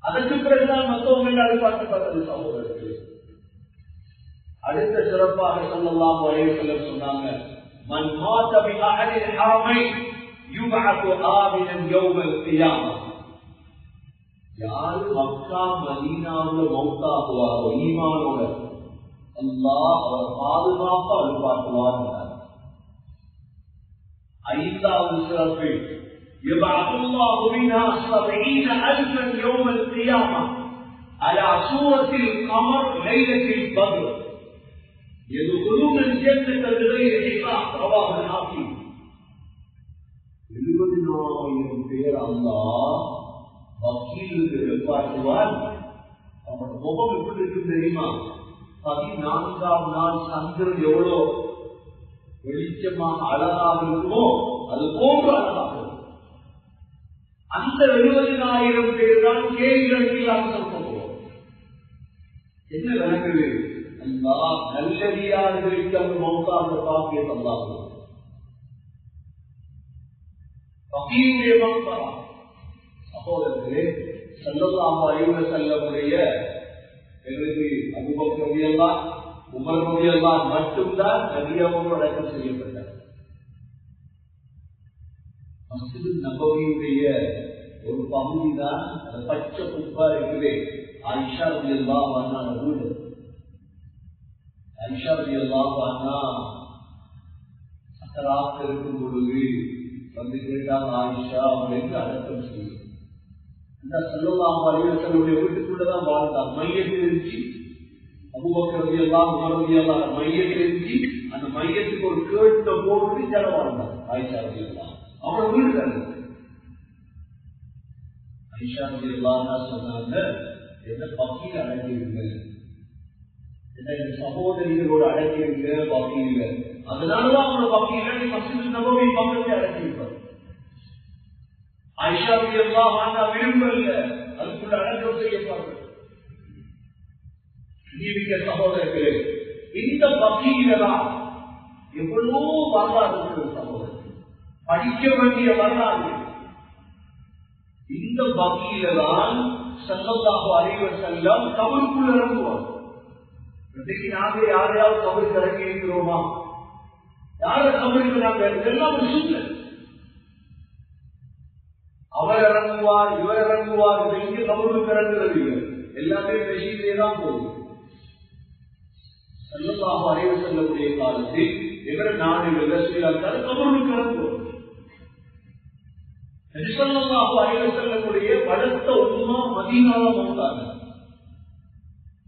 அதற்கு பிறகுதான் மற்றவங்க எதிர்பார்க்கப்படுறது சகோதரர்களே. அடுத்த சிறப்பாக ஸல்லல்லாஹு அலைஹி வஸல்லம் சொன்னாங்க, மன் மாத பி அஹதில் ஹரமைன் யுபஅது ஆமினன் யௌமல் கியாமah. யாரு மக்கா மதீனாவுல மௌத்தாகுவாரோ ஈமானோட, அல்லாஹ் அவரை பாதுகாப்பா எதிர்பார்க்குவார். 5வது சிறப்பு, யபஅதுல்லாஹு மின்ஹா 70,000 யௌமல் கியாமah அலா சூரத்தில் கமர் லைலத்தில் பத்ர் يدخلون الجنة بغير حساب. رواه الحاكم. 70,000 பேர் அல்லாஹ் வக்கீலுக்கு எதிர்பார்க்குவார். அவன் முகம் எப்படி இருக்கு தெரியுமா? 14ஆம் நாள் சந்திரன் எவ்வளோ வெளிச்சமாக அழகாக இருக்குமோ அது போன்று அழகாக இருக்கும். அந்த 70,000 பேர் தான் கேள்விகளுக்கு சொல்லுவோம். என்ன விளக்குது? அல்லாஹ் நல்லடியார்களுக்கு அந்த மௌத்தான பாக்கியம் அல்லாஹ் பகீருடைய மௌத்தா. சகோதரர்களே, ஸல்லல்லாஹு அலைஹி வஸல்லமுடைய எங்களுக்கு அபூபக்கர் ரலியல்லாஹு அன்ஹு, உமர் ரலியல்லாஹு அன்ஹு மட்டும்தான் நபியோடு அடக்கம் செய்யப்பட்டார். மஸ்ஜித் நபவியுடைய ஒரு பகுதி தான் பச்சை குப்பா இருக்குது. ஆயிஷா ரலியல்லாஹு அன்ஹா வீடு ஆயிஷா ரலியல்லாஹு அன்ஹா சக்கராத் இருக்கும் பொழுது வந்து கேட்டாங்க, ஆயிஷா அவங்க எங்க அடக்கம் செய்யும்? அந்த ஸல்லல்லாஹு அலைஹி வஸல்லம் வீட்டுக்குள்ளதான் வாழ்ந்தாங்க. மையத்தில் இருந்துச்சு, அபூபக்கர் ரலியல்லாஹு உமர் ரலியல்லாஹு மையத்தில் இருந்துச்சு. அந்த மையத்துக்கு ஒரு கேட்ட போட்டு ஜல வாழ்ந்தாங்க ஆயிஷா ரலியல்லாஹு. அவங்க வீடு தான் ஆயிஷா ரலியல்லாஹு சொன்னாங்க, என்ன பக்கியில் அடங்கியிருங்க, என்ன சகோதரிகளோடு அடங்கியிருங்க பக்கியில். அதனாலதான் அவங்க பக்கியில் நீ மஸ்ஜித் நபவி பக்கத்தை அடங்கியிருப்பார். ஆயிஷா ரலியல்லாஹு அன்ஹா விரும்பல அதுக்குள்ள அடக்கம் செய்யப்பார்கள். நீவிக்க சகோதரர்களே, இந்த பக்கியில தான் எவ்வளோ வரலாறு இருக்கிறது சகோதரர், படிக்க வேண்டிய வரலாறு. இந்த பக்கியில தான் ஸல்லல்லாஹு அலைஹி வஸல்லம் கபருக்குள்ள இறங்குவார். இன்னைக்கு நாங்க யாரையாவது கபருக்கு இறங்கி இருக்கிறோமா? யார கபருக்கு நாங்க எல்லாம் ஒரு சூழ்நிலை. அவர் இறங்குவார், இவர் இறங்குவார், இங்க கபருக்கு இறங்குறது இல்லை, எல்லாமே மெஷினிலே தான் போகுது. ஸல்லல்லாஹு அலைஹி வஸல்லமுடைய காலத்தில் எவர நாடுகள் ஸ்ரீலங்கா கபருக்கு இறங்குவார். ஸல்லல்லாஹு அலைஹி வஸல்லமுடைய வளர்த்த உம்மா மதீனால வந்தாங்க.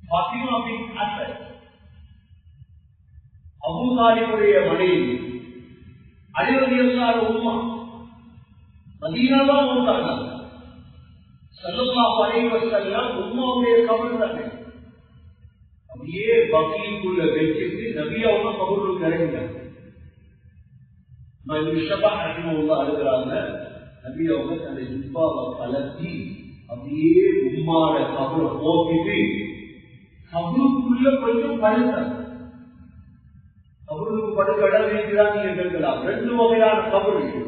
ஃபாத்திமா பின் அஸத் அபூ தாலிபுடைய மனைவி, அலி ரலியல்லாஹு உம்மா மதீனால வந்தாங்க. ஸல்லல்லாஹு அலைஹி வஸல்லம் உம்மாவுடைய கபர் தானே அப்படியே பக்கீக்குள்ள வச்சிட்டு நபி அவங்க கபருக்கு இறங்கினாங்க. அழுகிறாங்க. நபி அவங்க தன்னை ஜிப்பாவை கலத்தி அப்படியே உம்மாட கபரை போக்கிட்டு கபருக்குள்ள கொஞ்சம் படுத்தாங்க. கபருக்கு படுக்க இடம் இருக்கிறான் நீங்க கேட்கலாம். ரெண்டு வகையான கபர் இருக்கு.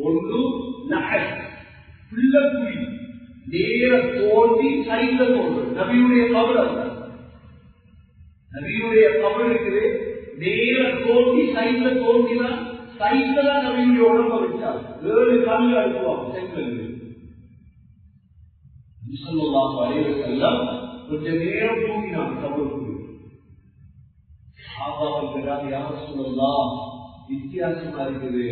ஒன்று புள்ளக்குழி நேர தோண்டி சைட்ல தோன்று நபியுடைய கபர் அல்ல. நபியுடைய கபர் இருக்குது, நேர தோண்டி சைட்ல தோண்டிதான் சைட்ல தான் நபியுடைய உடம்ப வச்சாங்க. 7 கல்லு அனுப்புவாங்க செங்கல். ஸல்லல்லாஹு அலைஹி வஸல்லம் கொஞ்ச நேரம் தூங்கினாங்க கபருக்கு. சஹாபாக்கள் கேட்டாங்க, யா ரசூலல்லாஹ் வித்தியாசமா இருக்குது.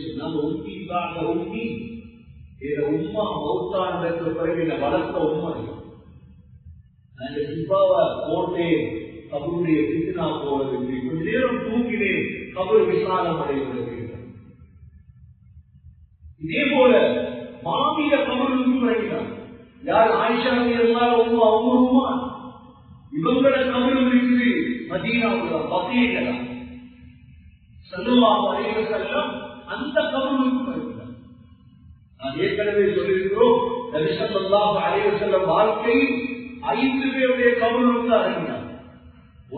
சொன்னாங்க, உம்மி பாத உம்மி, என் உம்மா மௌத்தானதற்கு பிறகு என்ன வளர்த்த உம்மா. நான் ஜிப்பாவை போட்டேன் கபருடைய பித்னா போவது, கொஞ்ச நேரம் தூங்கினேன் கபர் விசாலம் அடைகிறது. இதே போல மாமிய கபருக்கு இறங்கினார். யார்? ஆயிஷா ரலியல்லாஹு அன்ஹா அவங்க உம்மா. இவங்கள கபர் இருக்குது மதீனாவுல பக்கீல. ஸல்லல்லாஹு அலைஹி வஸல்லம் அந்த கபருக்கு இறங்கினார். நான் ஏற்கனவே சொல்லியிருக்கிறோம், நபி ஸல்லல்லாஹு அலைஹி வஸல்லம் வாழ்க்கையில் 5 பேருடைய கபருக்கு தான் இறங்கினார்.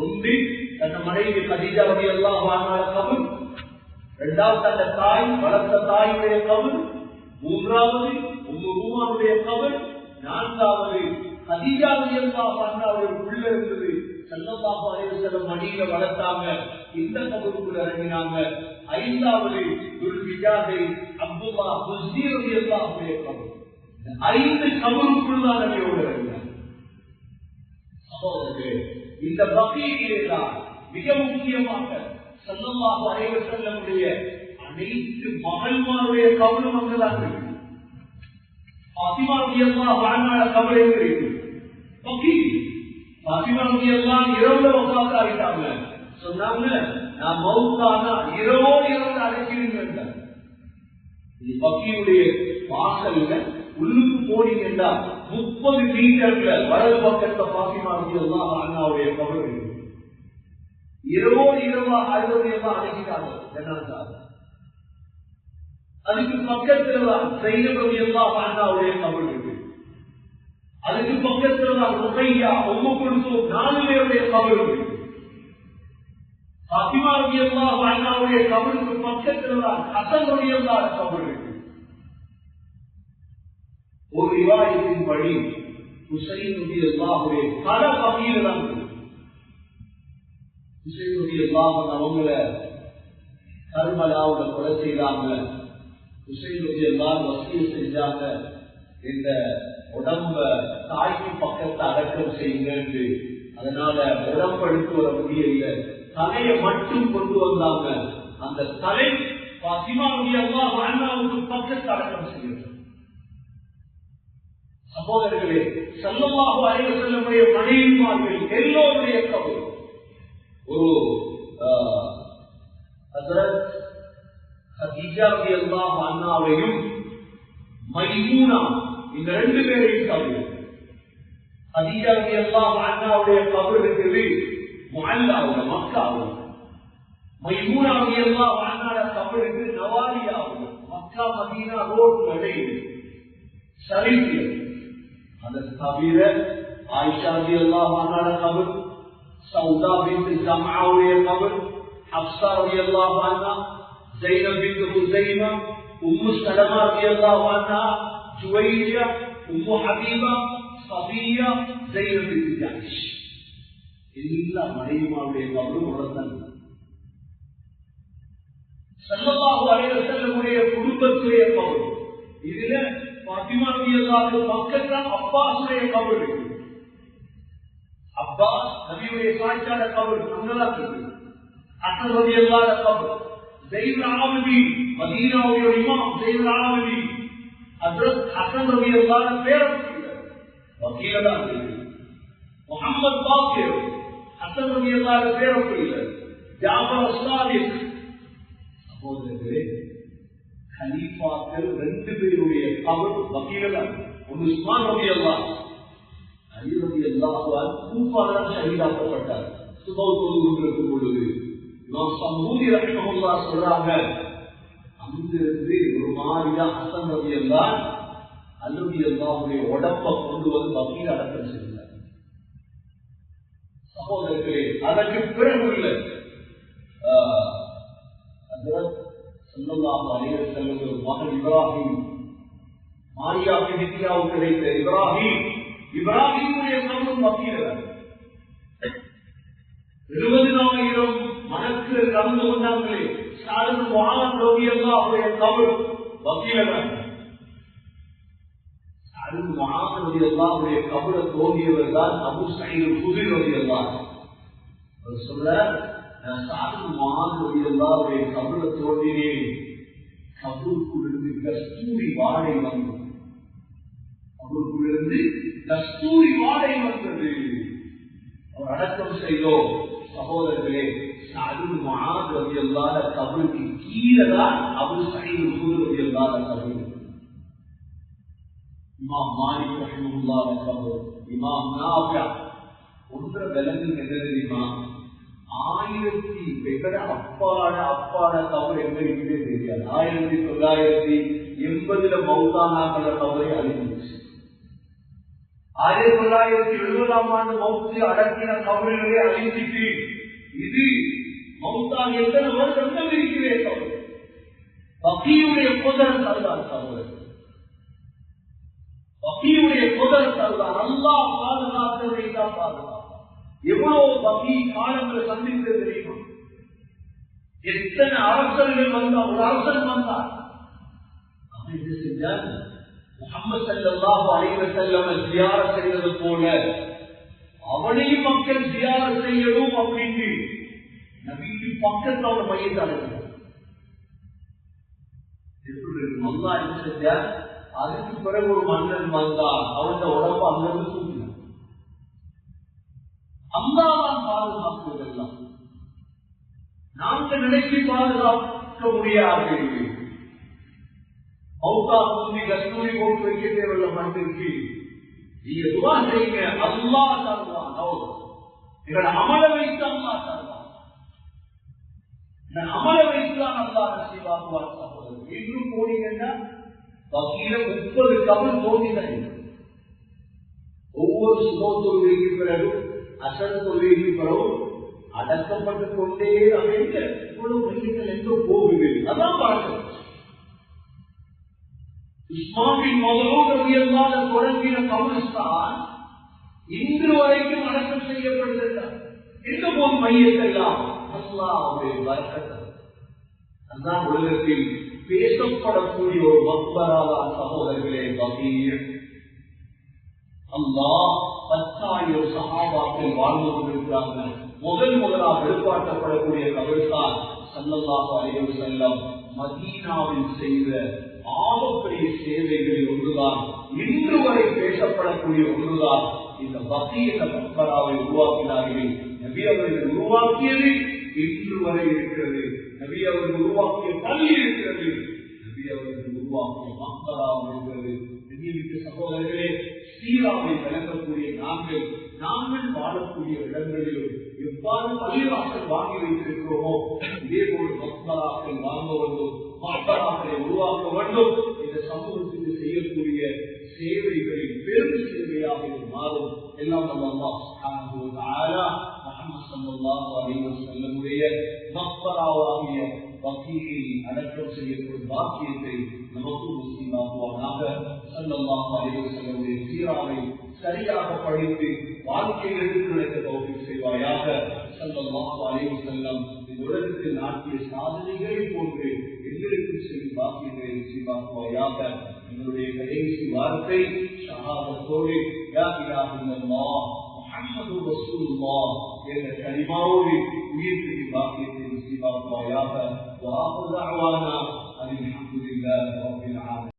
ஒன்று தன் மனைவி கதீஜா ரலியல்லாஹு அன்ஹா கபர், இரண்டாவது தன் தாய் வளர்த்த தாயுடைய கபர், மூன்றாவது உம்மு ரூமாவுடைய கபர், நான்காவது கதீஜா ரலியல்லாஹு அன்ஹாவுடைய புள்ள இருந்தது. ஸல்லல்லாஹு அலைஹி வஸல்லம் மடியில வளர்த்தாங்க, இந்த கபருக்குள்ள இறங்கினாங்க. ஐந்தாவது துல்பிஜாதை அப்துல்லாஹ் புஸ்தி ரலியல்லாஹு அன்ஹுடைய கபர். 5 கபருக்குள்ள தான் நபியோடு இறங்கினாங்க. இந்த பக்கீயிலே தான் மிக முக்கியமாக ஸல்லல்லாஹு அலைஹி வஸல்லமுடைய அனைத்து மகள்மாருடைய கபரும் அங்குதான் இருக்கு. ஃபாத்திமா ரலியல்லாஹு அன்ஹா கபர் எங்க இருக்கு? பக்கீ. ஃபாத்திமா ரலியல்லாஹு இரவுல வஃபாத் ஆயிட்டாங்க. சொன்னாங்க, நான் மௌத்தானா இரவோடு இரவு அழைக்கிறீங்க. இது பக்கீயுடைய வாசல்ல உள்ளுக்கு போனீங்கன்னா 30 மீட்டர்ல வலது பக்கத்துல ஃபாத்திமா ரலியல்லாஹு அன்ஹாவுடைய கபர் இருக்கு. இரவோடு இரவா அழுவதையெல்லாம் அழைக்கிறாங்க ஜனாஸா. அதுக்கு பக்கத்துல தான் ஸைனப் ரலியல்லாஹு அன்ஹாவுடைய கபர் இருக்கு. அதுக்கு பக்கத்துல தான் ருகையா, உம்மு குல்சூம் 4 பேருடைய கபர் இருக்கு. ஃபாத்திமா ரலியல்லாஹு அன்ஹாவுடைய கபருக்கு பக்கத்துல தான் ஹஸன் ரலியல்லாஹு கபர் இருக்கு. ஒரு ரிவாயத்தின்படி ஹுசைன் ரலியல்லாஹுடைய பல பக்கீல தான் இருக்கு. ஹுசைன் ரலியல்லாஹு அவங்கள கர்பலாவுல கொலை செய்தாங்க. ஹுசைன் ரலியல்லாஹு வசியத் செஞ்சாங்க, இந்த உடம்ப தாய்க்கு பக்கத்தை அடக்கம் செய்யுங்க என்று. அதனால உடம்படுத்து வர முடியல, தலையை மட்டும் கொண்டு வந்தாங்க. அந்த தலை பாத்திமா ரலியல்லாஹு அன்ஹாவுக்கு பக்கத்தில் அடக்கம் செய்யப்பட்டது. சகோதரர்களே, ஸல்லல்லாஹு அலைஹி வஸல்லம் மனைவிமார்கள் எல்லோருடைய கபர் ஒரு ஹஜ்ரத் ஹதீஜா ரலியல்லாஹு அன்ஹாவையும் மைமூனா இந்த ரெண்டு பேரையும் கபர். ஹதீஜா ரலியல்லாஹு அன்ஹாவுடைய கபர் இருக்குது முஅல்லாவுல, மக்காவுல. மைமூனா ரலியல்லாஹு அன்ஹாவுடைய கபர் இருக்குது நவாரியாவுல, மக்கா மதீனா ரோட்ல இடையில ஷரீஃப்ல. அது தவிர ஆயிஷா ரலியல்லாஹு அன்ஹாவுடைய கபர், சௌதா பின்த் ஜம்ஆவுடைய கபர், ஹப்ஸா ரலியல்லாஹு அன்ஹா, ஸைனப் பின்த் ஹுஸைமா, உம்மு சலமா ரலியல்லாஹு அன்ஹா, Juwairiya, Umm Habiba, Safiya, Zainab bint Jahsh, எல்லா மனைவிமாருடைய கபரும் உடனே ஸல்லல்லாஹு அலைஹி வஸல்லமுடைய குடும்பத்துடைய கபர். இதுல பாத்திமா ரலியல்லாஹு பக்கத்துல அப்பாஸுடைய கபர் இருக்கு. அப்பாஸ் நபியுடைய சாட்சான கபர் அங்கதான் இருக்கு. ஹஸன் ரலியல்லாஹு கபர், ஸைனுல் ஆபிதீன் மதீனாவுடைய இமாம் ஸைனுல் ஆபிதீன் ஹஜ்ரத் ஹஸன் ரலியல்லாஹு பேரப்பிள்ளை வக்கீலதான் இருக்கு. முஹம்மது பாக்கிர் ஹஸன் ரலியல்லாஹு பேரப்பிள்ளை, ஜாஃபர் ஸாதிக். சகோதரர்களே, கலீஃபாக்கள் ரெண்டு பேருடைய கபர் வக்கீலதான். ஒன்று உஸ்மான் ரலியல்லாஹு, அலி ரலியல்லாஹு அன்ஹு கூஃபாவில் ஷஹீதாக்கப்பட்டார். சுபஹ் தொழுகின்ற பொழுது இமாம் சம்பூரி ரஹிமஹுல்லாஹ் சொல்றாங்க, அங்கிருந்து ஒரு மாதிரியா ஹஸன் ரலியல்லாஹு அலி ரலியல்லாஹுடைய உடம்பை கொண்டு வந்து வக்கீல் அடக்கம் செய்தார். சகோதரர்களே, அதற்கு பிறகு உள்ள ஸல்லல்லாஹு அலைஹி வஸல்லம் மகன் இப்ராஹிம், மாரியாவுக்கு நித்யாவுக்கு கிடைத்த இப்ராஹிமுடைய கபரும் வக்கீலர். 70,000 மலக்குகள் கலந்து கொண்டார்களே, சாது முஹம்மது ரலியல்லாஹுடைய கபர் வக்கீலர். சாது முஹம்மது ரலியல்லாஹுடைய கபரை தோண்டியவர் தான் அபூ ஸஈத் குத்ரி ரலியல்லாஹு. அவர் சொல்றார், நான் சாது முஹம்மது ரலியல்லாஹுடைய கபரை தோண்டினேன், கபருக்குள்ளிருந்து கஸ்தூரி வாடை வந்தது. கபருக்குள்ளிருந்து கஸ்தூரி வாடை வந்தது. அவர் அடக்கம் செய்தோம். சகோதரர்களே, சாது முஹம்மது ரலியல்லாஹு கபருக்கு கீழே தான் அபூ ஸஈத் குத்ரி ரலியல்லாஹு கபர். இமாம் மாலிக் ரஹிமஹுல்லாஹ் கபர், இமாம் நாஃபி. ஒன்றை விலங்கு என்ன தெரியுமா, 1000 அப்பாட கபர் எங்க இருக்குதே தெரியாது. 1980 மௌத்தானாக்கள கபரை அழிந்துச்சு. 1970 மௌத்து அடக்கின கபர்களை அழிஞ்சிட்டு இது மௌத்தாக எத்தனை வருஷங்கள் இருக்கிறே கபர். வக்கீலுடைய புதர் தருவார் கபர், வக்கீலுடைய புதர் தருவார். அல்லாஹ் பாதுகாத்ததை தான் பாதுகாப்பார். எவ்வளவு வகை காலங்களை சந்தித்தது தெரியுமா? எத்தனை அரசர்கள் வந்தார். ஒரு அரசன் வந்தார், அவன் என்ன செஞ்சான், முஹம்மது ஸல்லல்லாஹு அலைஹி வஸல்லம் ஜியாரத் செய்தது போல அவனையும் மக்கள் ஜியாரத் செய்யணும் அப்படின்னு நபிக்கு பக்கத்தில் அவன் மையத்தை அடைக்கிறார். அல்லாஹ் என்ன செஞ்சார், அதுக்கு பிறகு ஒரு மன்னன் வந்தான், அவன் உடம்பு அங்கிருந்து தூக்கினான். அல்லாஹ் பாதுகாப்புவதெல்லாம் நாங்கள் நினைத்து பாதுகாக்க முடியாது. மௌத்தா பூமி கஸ்தூரி போட்டு வைக்க தேவையில்ல மண்ணிற்கு. நீங்க துவா செய்யுங்க, அல்லாஹ் தருவான். எங்களை அமல வைத்து அல்லாஹ் தருவான். அமல வைத்துதான் அல்லாஹ் நசீபாக்குவான். சகோதரர், இன்னும் போனீங்கன்னா வக்கீல 30 கபர் தோண்டிதான். ஒவ்வொரு சுபத்தொழுகைக்கு பிறகு அசர் தொழுகைக்கு பிறகு அடக்கப்பட்டுக் கொண்டே அமைந்த இவ்வளவு மையங்கள் எங்க போகுது. அதான் பார்க்க இஸ்மாமின் முதலோடு தொடங்கின கபரிஸ்தான் இன்று வரைக்கும் அடக்கம் செய்யப்படுகிறார். எங்க போது மையத்தெல்லாம் அல்லாஹ்வுடைய பரக்கத். அதுதான் உலகத்தில் பேசப்படக்கூடிய ஒரு மக்பராதான் சகோதரர்களே. வகீர் அல்லாஹ் 10,000 ஒரு சஹாபாக்கள் வாழ்ந்து கொண்டிருக்கிறாங்க. முதலாக வெளிப்பாட்டப்படக்கூடிய கபர்ஸ்தான் ஸல்லல்லாஹு அலைஹி வஸல்லம் மதீனாவில் செய்த ஆகப்பெரிய சேவைகளில் ஒன்றுதான், இன்று வரை பேசப்படக்கூடிய ஒன்றுதான் இந்த பக்கீய மக்பராவை உருவாக்கினார்கள். நபி அவர்கள் உருவாக்கியது இன்று வரை இருக்கிறது. நபி அவர்கள் உருவாக்கிய பள்ளி இருக்கிறது. நபி அவர்கள் உருவாக்கிய மக்பராவும் இருக்கிறது. சகோதரர்களே, சீராவை விளங்கக்கூடிய நாங்கள் வாழக்கூடிய இடங்களிலும் எவ்வாறு பள்ளிவாசல் வாங்கி வைத்திருக்கிறோமோ இதே போல் மக்பராக்கள் வாங்க வேண்டும், மக்பராக்களை உருவாக்க வேண்டும். இந்த சமூகத்துக்கு செய்யக்கூடிய சேவைகளில் பெரும் சேவையாக இது மாறும். எல்லாம் நம்ம அல்லாஹ் சுப்ஹானஹு வ தஆலா முஹம்மது ஸல்லல்லாஹு அலைஹி வஸல்லமுடைய மக்பராவாகிய வகீல் அடக்கம் செய்யப்படும் பாக்கியத்தை நமக்கு நசீபாக்குவானாக. ஸல்லல்லாஹு அலைஹி வஸல்லமுடைய சீராவை சரியாக படித்து வாழ்க்கையில் எடுத்து நடக்க தௌஃபீக் செய்வாயாக. ஸல்லல்லாஹு அலைஹி வஸல்லம் இந்த உலகத்தில் நாட்டிய சாதனைகளை போன்று எங்களுக்கு செய்யும் பாக்கியங்களை நசீபாக்குவாயாக. எங்களுடைய கடைசி வார்த்தை ஷஹாதத்தோடு யா இலாஹ இல்லல்லாஹ் முஹம்மது ரசூலுல்லாஹ் என்ற கலிமாவோடு உயிர்ப்பின் பாக்கியத்தை நசீபாக்குவாயாக. வ ஆகிரு தஅவானா அல்ஹம்துலில்லாஹி ரப்பில் ஆலமீன்.